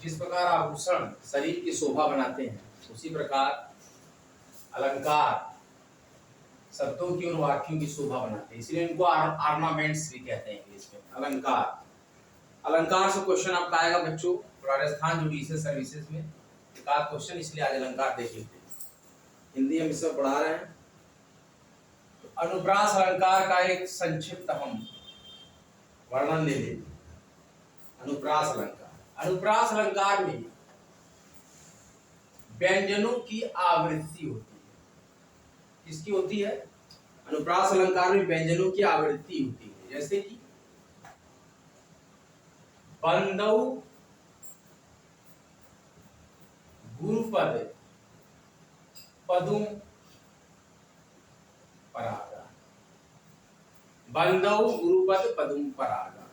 जिस प्रकार आभूषण शरीर की शोभा बनाते हैं, उसी प्रकार अलंकार शब्दों की और वाक्यों की शोभा बनाते हैं, इसलिए इनको ऑर्नामेंट्स भी कहते हैं इंग्लिश में। अलंकार, अलंकार से क्वेश्चन आपका आएगा बच्चों राजस्थान जुडिशियल सर्विसेज में एक आध क्वेश्चन, इसलिए आज अलंकार देख लेते हैं। हिंदी हम इसमें पढ़ा रहे हैं। तो अनुप्रास अलंकार का एक संक्षिप्त हम वर्णन ले लेते। अनुप्रास अलंकार, अनुप्रास अलंकार में व्यंजनों की आवृत्ति होती है। किसकी होती है? अनुप्रास अलंकार में व्यंजनों की आवृत्ति होती है। जैसे कि बंदौ गुरुपद पदुम परागा, बंदौ गुरुपद पदुम परागा,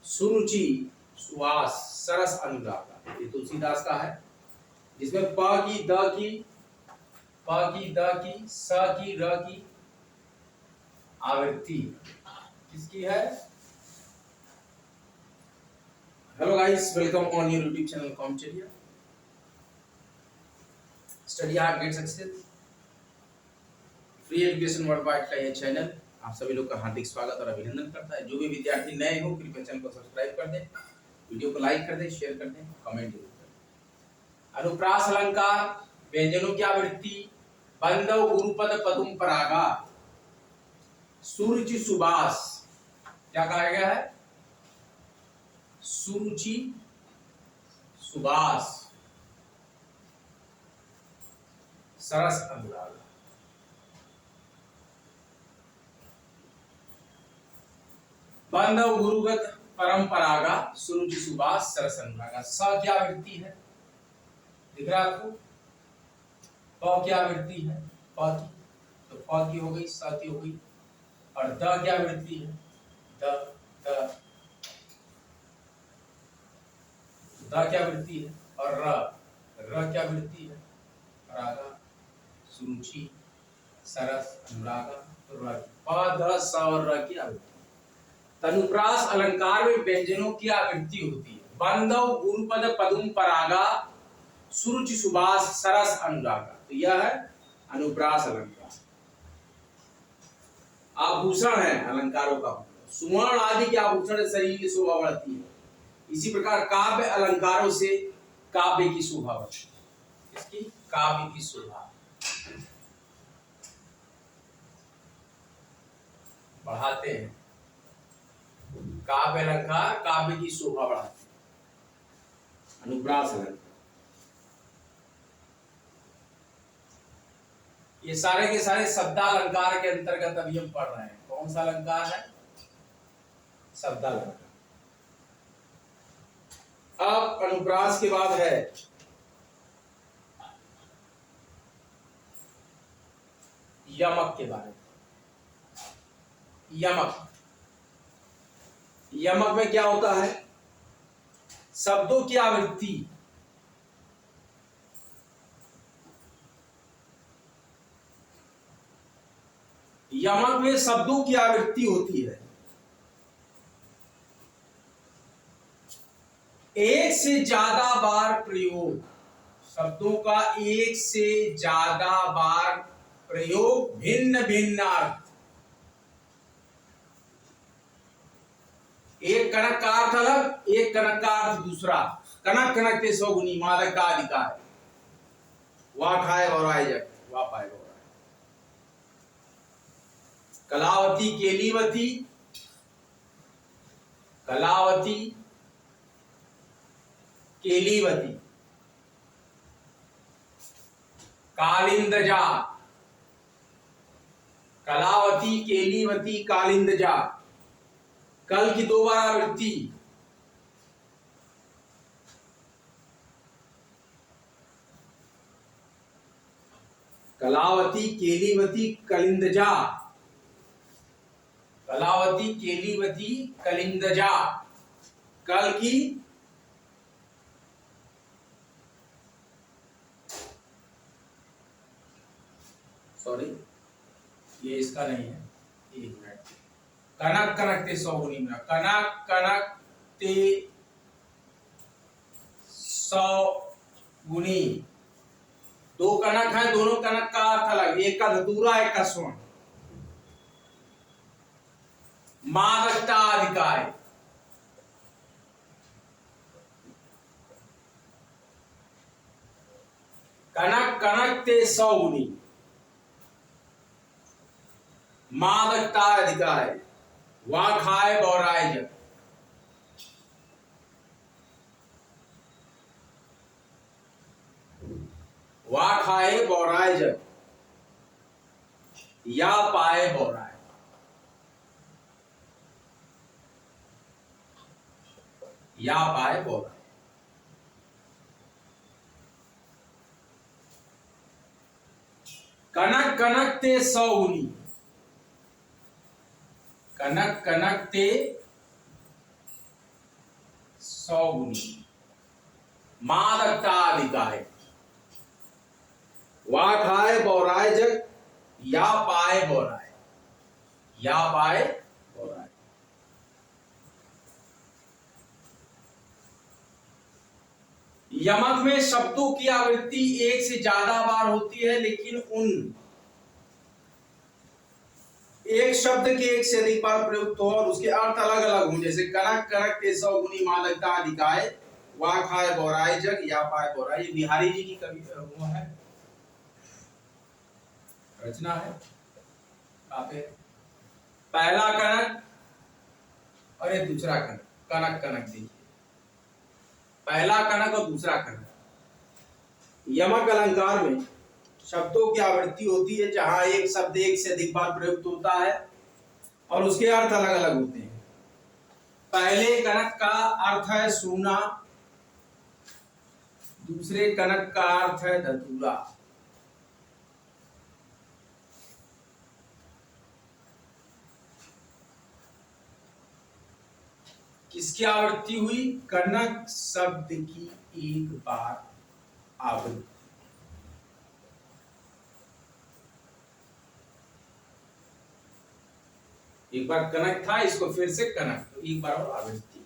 सुरुचि सुवास सरस अनुरागा। ये तुलसीदास का है, जिसमें प की द की प की द की स की र की आवृत्ति किसकी है? Hello guys, welcome on your YouTube channel कॉमचेरिया study hard get success free education world wide का ये चैनल आप सभी लोग का हार्दिक स्वागत और अभिनंदन करता है। जो भी विद्यार्थी नए हो कृपया चैनल को सब्सक्राइब कर दें, वीडियो को लाइक कर दें, शेयर कर दें, कमेंट जरूर करें। अनुप्रास अलंकार व्यंजनों की आवृत्ति बंदौ गुरुपद पदुम परागा, सुरुचि सुबास, क्या कहा गया है? सुरुचि सुबास सरस अनुराग। बंदौ गुरुगत परंपरागा सुरुचि सुबास सरस अनुरागा। स क्या वृत्ति है? दिख रहा है आपको? प क्या वृत्ति है? प की, तो प की हो गई, स की हो गई, और द क्या वृत्ति है? द द क्या वृत्ति है? और र क्या वृत्ति है? रागा सुरुचि सरस अनुरागा। तो र प द स और र की आवृत्ति। अनुप्रास अलंकार में व्यंजनों की आवृत्ति होती है। बंदौ गुरुपद पदुम परागा सुरुचि सुबास सरस अनुरागा। तो यह है अनुप्रास अलंकार। आभूषण है अलंकारों का, सुवर्ण आदि के आभूषण शरीर की शोभा बढ़ती है। इसी प्रकार काव्य अलंकारों से काव्य की शोभा बढ़ती है। इसकी काव्य की शोभा बढ़ाते हैं। काव्य अलंकार काव्य की शोभा बढ़ाते हैं। अनुप्रास अलंकार ये सारे के सारे शब्दालंकार के अंतर्गत अभी हम पढ़ रहे हैं। कौन सा अलंकार है? शब्दालंकार। अब अनुप्रास के बाद है यमक के बारे में। यमक, यमक में क्या होता है? शब्दों की आवृत्ति। यमक में शब्दों की आवृत्ति होती है। एक से ज्यादा बार प्रयोग, शब्दों का एक से ज्यादा बार प्रयोग, भिन्न भिन्न अर्थ। एक कनक का अर्थ अलग, एक कनक का अर्थ दूसरा। कनक कनकते सौगुनी मादक का अधिकार, वाह खाए और आए जग, वाह पाए और आए। कलावती केलीवती, कलावती केलीवती, कालिंदजा, कलावती केलीवती कालिंदजा। कल की दो बार आवृत्ति, कलावती केलीवती कलिंदजा, कलावती केलीवती कलिंदजा। कल की सॉरी ये इसका नहीं है, एक मिनट। कनक कनकते सौगुनी में, कनक कनकते 100 गुनी, दो कनक है, दोनों कनक का अर्थ अलग, एक का धतूरा एक का स्वर्ण। मादकता अधिकार, कनक कनक ते 100 गुनी, मादकता अधिकार, वाह खाए बौराए जग, वाह खाए बौराए जग, या पाए बौराए, या पाए बौराए। कनक कनक ते 100 गुनी, कनक कनक ते 100 गुनी, मादकता अधिकार, वाह खाए बौराए जग, या पाए बौराए, या पाए बौराए। यमक में शब्दों की आवृत्ति एक से ज्यादा बार होती है, लेकिन उन एक शब्द के एक से अधिक बार प्रयुक्त हो और उसके अर्थ अलग अलग हों, जैसे कनक कनक के 100 गुनी, मादकता अधिकाय, वाह खाए बौराए जग, या पाए बौराए। ये बिहारी जी की कविता वो है, रचना है। पहला कनक और ये दूसरा कनक, कनक कनक देखिए, पहला कनक और दूसरा कनक। यमक अलंकार में शब्दों की आवृत्ति होती है जहां एक शब्द एक से अधिक बार प्रयुक्त होता है और उसके अर्थ अलग अलग होते हैं। पहले कनक का अर्थ है सोना, दूसरे कनक का अर्थ है धतूरा। किसकी आवृत्ति हुई? कनक शब्द की एक बार आवृत्ति। एक बार कनक था, इसको फिर से कनक, तो एक बार और आवृत्ति।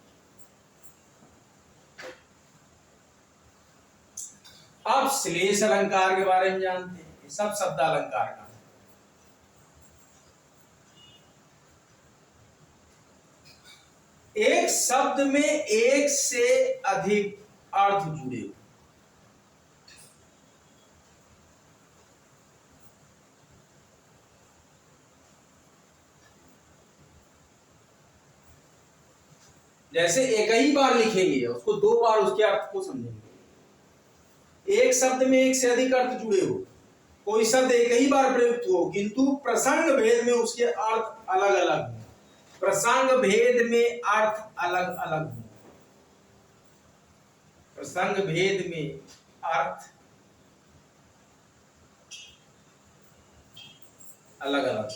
अब श्लेष अलंकार के बारे में जानते हैं। ये सब शब्द अलंकार का एक शब्द में एक से अधिक अर्थ जुड़े हो। जैसे एक ही बार लिखेंगे, उसको दो बार उसके अर्थ को समझेंगे। एक शब्द में एक से अधिक अर्थ जुड़े हो, कोई शब्द एक ही बार प्रयुक्त हो किंतु प्रसंग भेद में उसके अर्थ अलग अलग हो। प्रसंग भेद में अर्थ अलग अलग हो, प्रसंग भेद में अर्थ अलग अलग।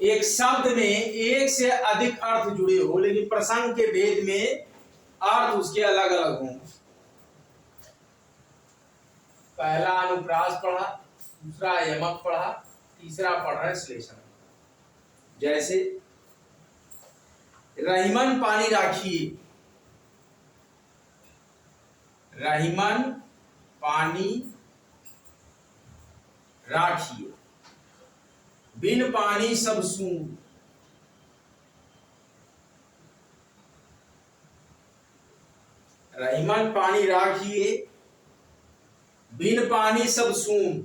एक शब्द में एक से अधिक अर्थ जुड़े हो लेकिन प्रसंग के भेद में अर्थ उसके अलग अलग हों। पहला अनुप्रास पढ़ा, दूसरा यमक पढ़ा, तीसरा पढ़ रहे श्लेषण। जैसे रहीमन पानी राखिए, रहीमन पानी राखिए, बिन पानी सब सून। रहीमन पानी राखिए, बिन पानी सब सून।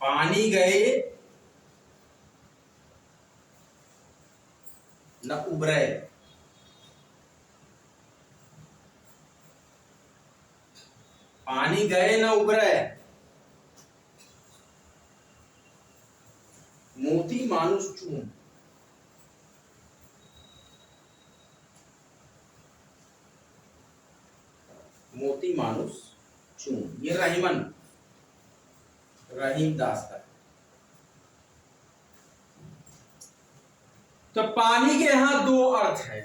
पानी गए न उबरे, पानी गए न उबरे। मोती मानुष चून, मोती मानुष चून। ये रहीमन, रहीम दास का। तो पानी के यहां दो अर्थ है।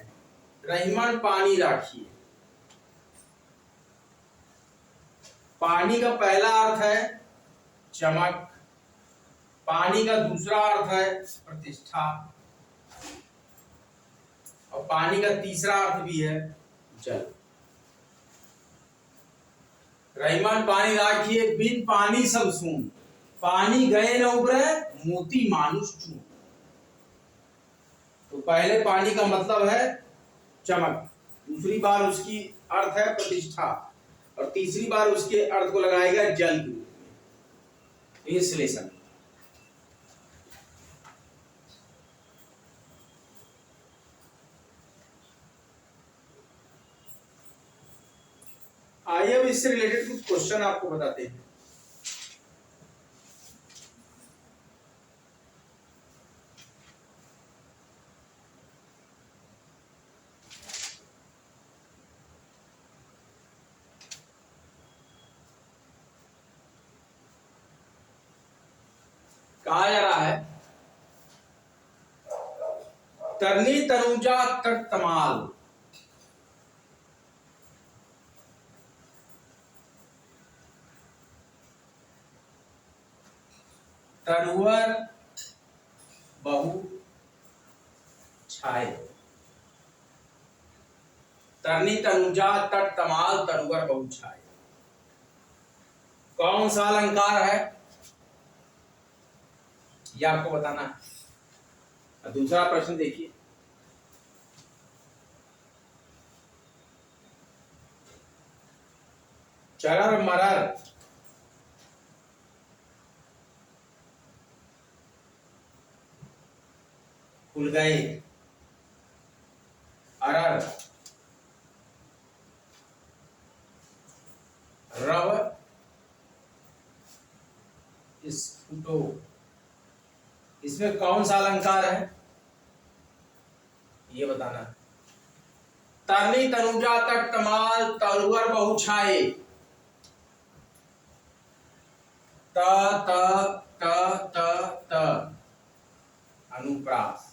रहीमन पानी राखिए, पानी का पहला अर्थ है चमक, पानी का दूसरा अर्थ है प्रतिष्ठा, और पानी का तीसरा अर्थ भी है जल। रहीमन पानी राखिए बिन पानी सब सून, पानी गए न उबरे मोती मानुष चून। तो पहले पानी का मतलब है चमक, दूसरी बार उसकी अर्थ है प्रतिष्ठा, और तीसरी बार उसके अर्थ को लगाएगा जल के रूप में, इंसुलेशन। आइए अब इससे रिलेटेड कुछ क्वेश्चन आपको बताते हैं। कहा जा रहा है तरनी तनुजा तट तमाल, तरुवर बहु छाए। तरनी तनुजा तट तमाल तरुवर बहु छाए, कौन सा अलंकार है यह आपको बताना है। दूसरा प्रश्न देखिए, चरर मरर खुल गए, अरर रव स्फुटो, इसमें कौन सा अलंकार है ये बताना है। तरनी तनुजा तट तमाल तरुवर बहु छाए, त त त त त अनुप्रास।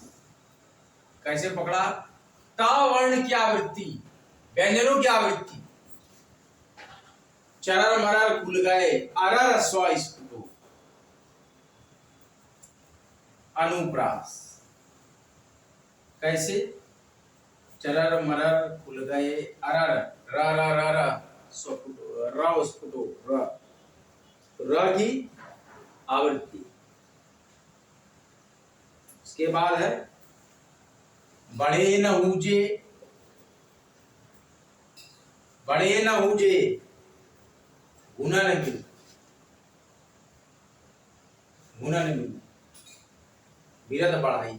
कैसे पकड़ा? त वर्ण की आवृत्ति, व्यंजनों की आवृत्ति, चरर मरर खुल गए, अरर स्वस्फुटो, अनुप्रास। कैसे? चरर मरर खुल गए, अरर र र र र स्वफुटो, र स्फुटो, र की आवृत्ति। उसके बाद है बढ़े न ऊजे, बढ़े न ऊजे गुणन मिल, गुणन मिल विरद बढ़ाई।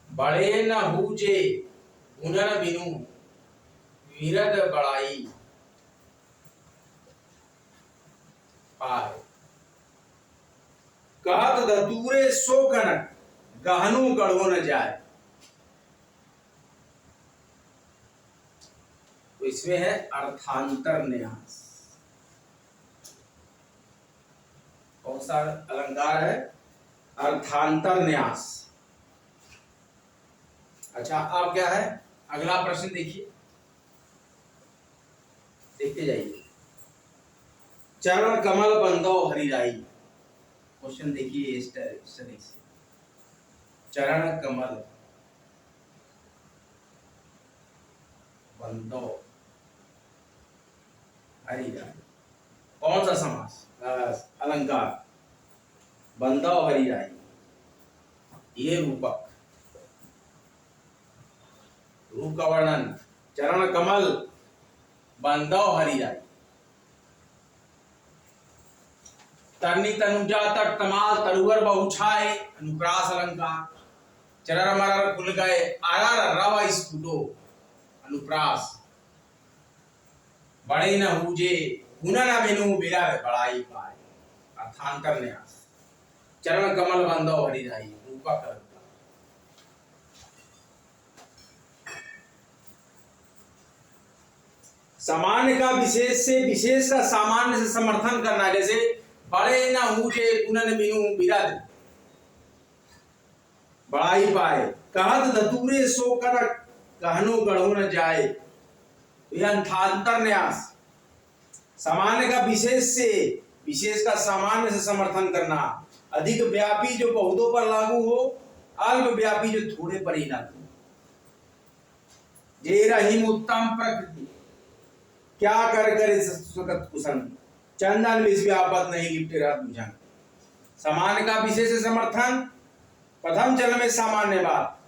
बढ़े न हूजे गुणन बिनु विरद बढ़ाई पाए। कहत धतूरे सो कनक गहनु गढ़ो न जाए। तो इसमें है अर्थांतर न्यास। कौन सा अलंकार है? अर्थांतर न्यास। अच्छा, अब क्या है अगला प्रश्न देखिए, देखते जाइए। चरण कमल बंदो हरिराई, क्वेश्चन देखिए इस तरह से। चरण कमल बंदो हरिराई, कौन सा समास अलंकार? बंदो हरिराई, ये रूपक, रूप का वर्णन। चरण कमल बंदो हरिराई, तरनी तनुजा तट तमाल तरुवर बहु छाए, अनुप्रास अलंकार। चरर मरर खुल गए, अरर रव स्फुटो, अनुप्रास। बढ़े न हूजे गुणन बिनु विरद बढ़ाई पाए, अर्थांतर न्यास। चरण कमल बंदो हरिराई, रूपक अलंकार। सामान्य का विशेष से, विशेष का सामान्य से समर्थन करना। जैसे बढ़े न ऊंचे गुणन बिनु विरद बढ़ाई पाए, कहत धतूरे सो कनक गहनो गढ़ो न जाए। यह अर्थांतर न्यास। सामान्य का विशेष से, विशेष का सामान्य से समर्थन करना, अधिक व्यापी जो बहुतों पर लागू हो, अल्प व्यापी जो थोड़े पर ही लागू हो। जे रहीम उत्तम प्रकृति, क्या कर करे सुगत कुशल, चंदन विष व्यापत नहीं लिपटे रहत भुजंग। सामान्य का विशेष से समर्थन, प्रथम चरण में सामान्य बात।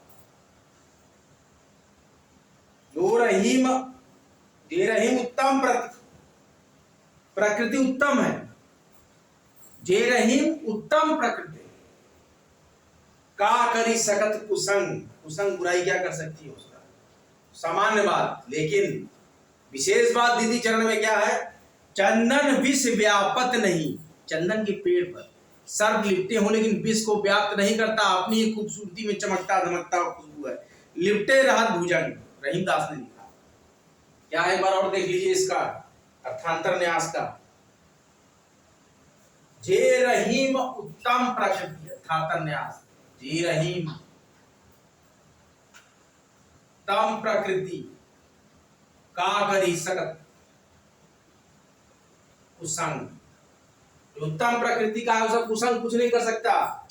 जो रहीम, जे रहीम उत्तम प्रकृति उत्तम है, जे रहीम उत्तम प्रकृति, का करी सकत कुसंग, कुसंग बुराई क्या कर सकती है उसका, सामान्य बात। लेकिन विशेष बात दीदी चरण में क्या है, चंदन विष व्यापत नहीं, चंदन के पेड़ पर सर्प लिपटे हो लेकिन विष को व्याप्त नहीं करता, अपनी खूबसूरती में चमकता धमकता खुशबू है। लिपटे रहत भुजंग, रहीमदास ने लिखा। क्या है, एक बार और देख लीजिए इसका अर्थांतर न्यास का। जे रहीम उत्तम प्रकृति, अर्थांतर न्यास, जे रहीम उत्तम प्रकृति, का करी सकत कुसंग। जो उत्तम प्रकृति का है उसका कुसंग कुछ नहीं कर सकता।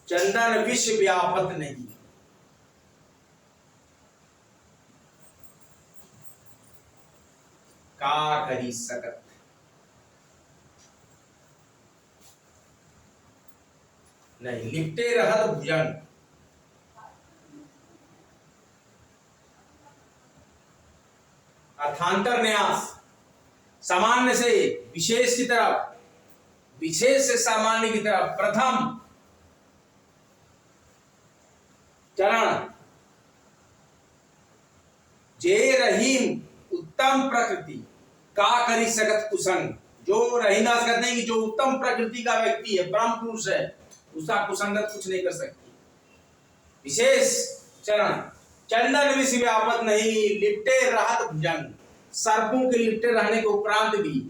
चंदन विष व्यापत नहीं, का करी सकत, नहीं लिपटे रहत भुजंग। अर्थांतर न्यास, सामान्य से विशेष की तरफ, विशेष से सामान्य की तरफ, प्रथम चरण। जे रहीम उत्तम प्रकृति, का करी सकत कुसंग। जो रहीमदास कहते हैं कि जो उत्तम प्रकृति का व्यक्ति है, परम पुरुष है, उसका कुसंगत कुछ नहीं कर सकती। विशेष चरण, चंदन विष व्यापत नहीं, लिपटे रहत भुजंग। सर्पों के लिपटे रहने के उपरांत भी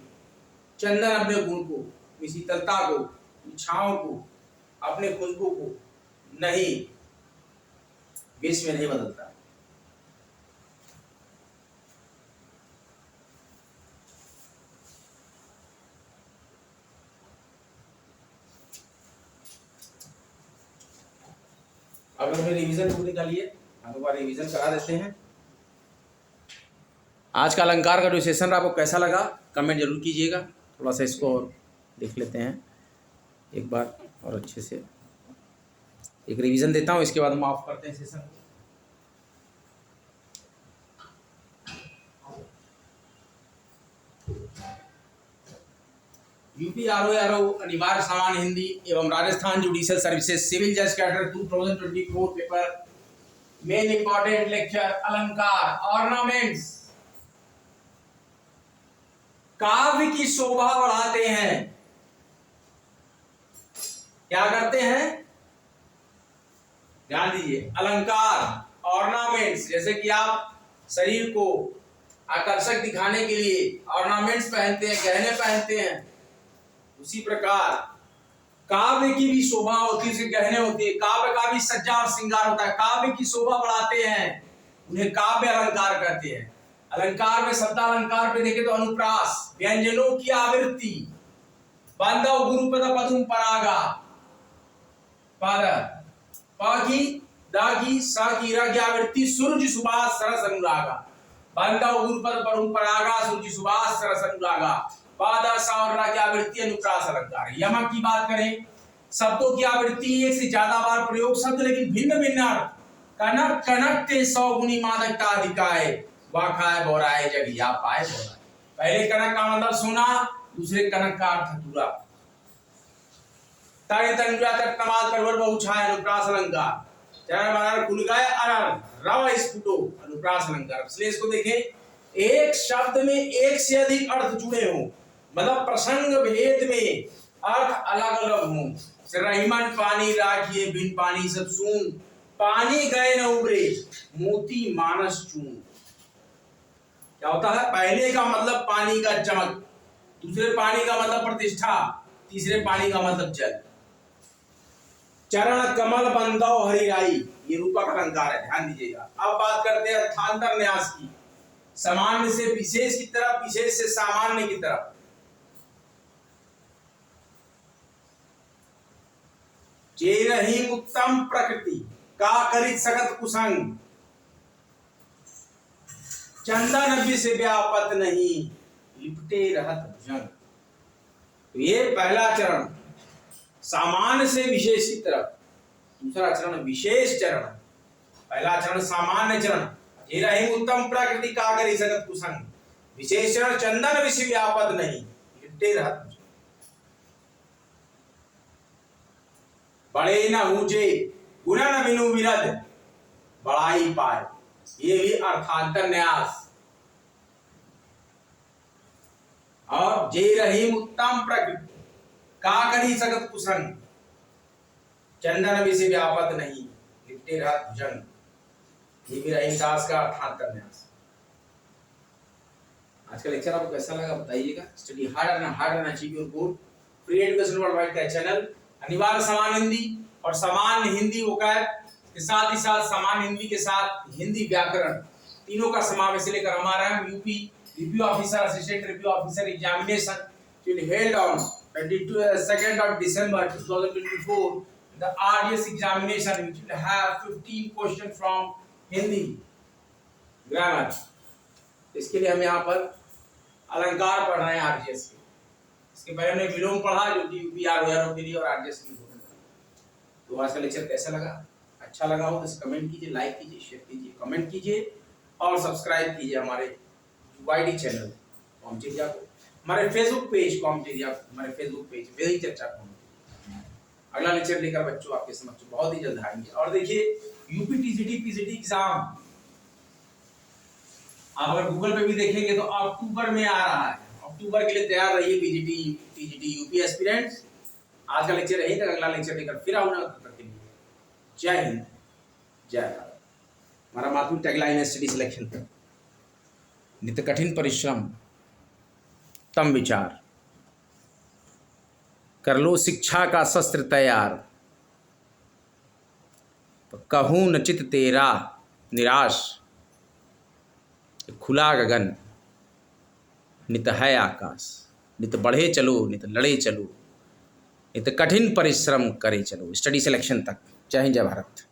चंदन अपने गुण को, शीतलता को, छांव को, अपने खुशबू को नहीं, विष में नहीं बदलता। अब हमें रिवीजन पूरी कर लिए, हम एक बार रिवीजन करा देते हैं। आज का अलंकार का जो सेशन आपको कैसा लगा कमेंट जरूर कीजिएगा। थोड़ा सा इसको और देख लेते हैं एक बार और अच्छे से। एक रिवीजन देता हूँ, इसके बाद हम ऑफ करते हैं सेशन। यूपी आरओ अनिवार्य सामान्य हिंदी एवं राजस्थान जुडिशियल सर्विसेज सिविल जज cadre 2024 paper. Main important lecture अलंकार, ऑर्नामेंट्स। काव्य की शोभा बढ़ाते हैं। क्या करते हैं, ध्यान दीजिए। अलंकार, ऑर्नामेंट्स, जैसे कि आप शरीर को आकर्षक दिखाने के लिए ऑर्नामेंट्स पहनते हैं, गहने पहनते हैं, उसी प्रकार काव्य की भी शोभा होती है, उसके गहने होते हैं। काव्य का भी सज्जा और श्रृंगार होता है। काव्य की शोभा बढ़ाते हैं, उन्हें काव्य अलंकार कहते हैं। अलंकार में शब्दालंकार पे देखें तो अनुप्रास, व्यंजनों की आवृत्ति, बांधव गुरुपद पदुम परागा, पाद प की दा की सा की रा की आवृत्ति, सूरज सुभाष सरस अनुरागा, बांधव गुरुपद पदुम परागा, सूरज सुभाष सरस अनुरागा, पादा सा और रा की आवृत्ति अनुप्रास अलंकार। यम की बात करें, शब्दों की आवृत्ति, एक से ज्यादा बार प्रयोग शब्द लेकिन भिन्न भिन्न अर्थ। कनक कनक के 100 गुनी मादकता अधिकाय, वाखाए बोराए जगिया पाए बोराए। पहले कनक का मतलब सोना, दूसरे कनक का अर्थ धतूरा। तारे तंजुआ तक नमाज परवर बहुछाए अनुप्रास अलंकार। चाहे मार खुल गए अरर रव स्फुटो अनुप्रास अलंकार। इसलिए इसको देखें, एक शब्द में एक से अधिक अर्थ जुड़े हों, मतलब प्रसंग भेद में अर्थ अलग अलग हों। रहीमन पानी राखिए बिन पानी सब सून, पानी गए न उबरे मोती मानस चून। क्या होता है, पहले का मतलब पानी का चमक, दूसरे पानी का मतलब प्रतिष्ठा, तीसरे पानी का मतलब जल। चरण कमल बंदौ हरिराई, ये रूपक अलंकार है, ध्यान दीजिएगा। अब बात करते हैं अर्थांतर न्यास की। सामान्य से विशेष की तरफ, विशेष से सामान्य की तरफ। जे रही उत्तम प्रकृति का करित सकत कुसंग, चंदन विष व्यापत नहीं लिपटे रहत भुजंग। तो ये पहला चरण सामान्य से विशेष की तरफ, दूसरा चरण विशेष चरण। पहला चरण सामान्य चरण, ये रही उत्तम प्रकृति का करी सकत कुसंग, विशेष चरण चंदन विष व्यापत नहीं लिपटे रहत भुजंग। बड़े न ऊंचे गुण न बिनु विरद बड़ाई पाए, ये भी अर्थांतर न्यास। और जे रही उत्तम प्रकृति का करी सकत कुसंग, चंदन विष व्यापत नहीं लिपटे रहत भुजंग, ये भी रही दास का अर्थांतर न्यास। आज का लेक्चर आपको कैसा लगा बताइएगा। Study hard and achieve your goal. Free education worldwide का चैनल अनिवार्य समान हिंदी और समान हिंदी वोकैब के साथ ही साथ समान हिंदी के साथ हिंदी व्याकरण तीनों का समावेश लेकर हमारा UP review officer assistant review officer examination will held on 2nd of December 2024, the RDS examination which will have 15 questions from Hindi grammar। इसके लिए हम यहाँ पर अलंकार पढ़ रहे हैं RDS के। इसके पहले हमने विलोम पढ़ा जो कि यूपीआर के लिए और RDS के लिए। तो आज का लेक्चर कैसा लगा? अच्छा लगा हो तो कमेंट कीजिए, लाइक कीजिए, शेयर कीजिए, कमेंट कीजिए और सब्सक्राइब कीजिए हमारे वाईडी चैनल कॉम्पिटिया को, हमारे फेसबुक पेज कॉम्पिटिया, हमारे फेसबुक पेज वेदिक चर्चा कॉम्पिटिया। अगला लेक्चर लेकर बच्चों आपके समक्ष बहुत ही जल्द आएंगे। और देखिए यूपी टीजीटी पीजीटी एग्जाम आप अगर गूगल पे भी देखेंगे तो अक्टूबर में आ रहा है। अक्टूबर के लिए तैयार रहिए पीजीटी टीजीटी यूपी एस्पिरेंट्स। आज का लेक्चर यही तक, अगला लेक्चर लेकर फिर आऊंगा। तब तक के लिए जय हिंद, जय भारत। हमारा माध्यम टैगलाइन है स्टडी सिलेक्शन तक, नित्य कठिन परिश्रम तम विचार, कर लो शिक्षा का शस्त्र तैयार, कहूँ न चित तेरा निराश, खुला गगन नित है आकाश, नित बढ़े चलो नित लड़े चलो, नित कठिन परिश्रम करे चलो। स्टडी सिलेक्शन तक। जय हिंद, जय भारत।